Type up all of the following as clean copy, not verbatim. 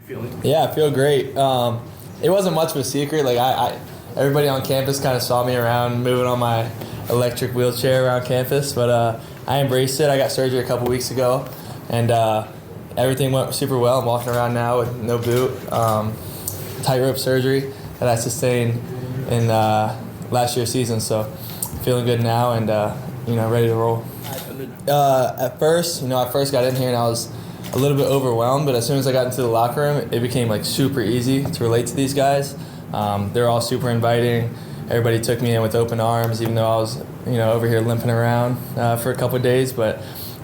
feeling? Yeah, I feel great. It wasn't much of a secret. Like everybody on campus kind of saw me around moving on my electric wheelchair around campus, but I embraced it. I got surgery a couple weeks ago, and everything went super well. I'm walking around now with no boot. Tightrope surgery that I sustained in last year's season, so feeling good now and ready to roll. At first got in here and I was a little bit overwhelmed, but as soon as I got into the locker room, it became like super easy to relate to these guys. They're all super inviting. Everybody took me in with open arms, even though I was over here limping around for a couple of days, but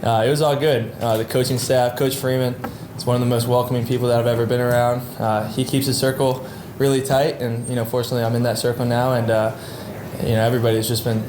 it was all good. The coaching staff, Coach Freeman, is one of the most welcoming people that I've ever been around. He keeps his circle really tight, and fortunately I'm in that circle now, and everybody's just been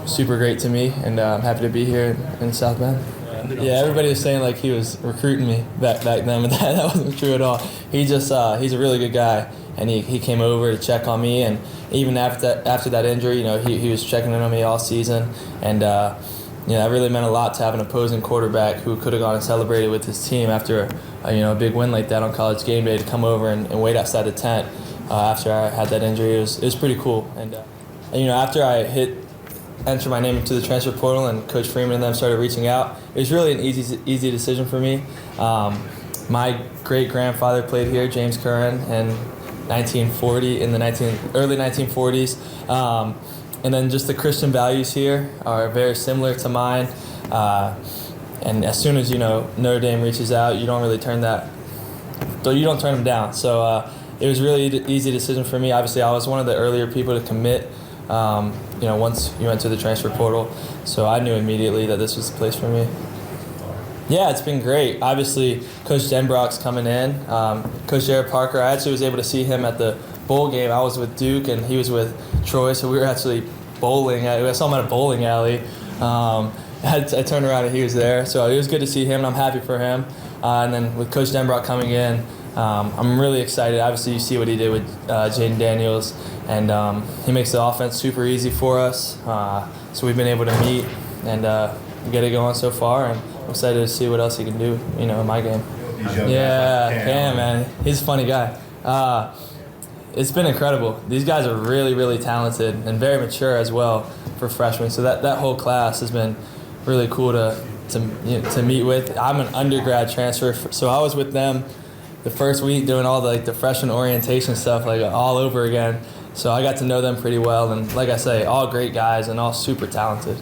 super great to me, and I'm happy to be here in South Bend. Yeah, everybody was saying like he was recruiting me back then, but that wasn't true at all. He's a really good guy, and he came over to check on me, and even after that injury, he was checking in on me all season, and that really meant a lot to have an opposing quarterback who could have gone and celebrated with his team after a big win like that on College game day, to come over and wait outside the tent after I had that injury. It was pretty cool, and after I enter my name into the transfer portal and Coach Freeman and them started reaching out, it was really an easy decision for me. My great-grandfather played here, James Curran, in 1940, in the early 1940s. And then just the Christian values here are very similar to mine. And as soon as, Notre Dame reaches out, you don't really turn them down. So it was really an easy decision for me. Obviously, I was one of the earlier people to commit, once you went to the transfer portal. So I knew immediately that this was the place for me. Yeah, it's been great. Obviously, Coach Denbrock's coming in. Coach Jared Parker, I actually was able to see him at the bowl game. I was with Duke, and he was with Troy, so we were actually bowling. I saw him at a bowling alley. I turned around, and he was there. So it was good to see him, and I'm happy for him. And then with Coach Denbrock coming in, I'm really excited. Obviously, you see what he did with Jaden Daniels, and he makes the offense super easy for us. So we've been able to meet and get it going so far, and I'm excited to see what else he can do, in my game. Yeah, Cam, man. He's a funny guy. It's been incredible. These guys are really, really talented and very mature as well for freshmen. So that whole class has been really cool to meet with. I'm an undergrad transfer, so I was with them the first week doing all the freshman orientation stuff all over again. So I got to know them pretty well, and like I say, all great guys and all super talented.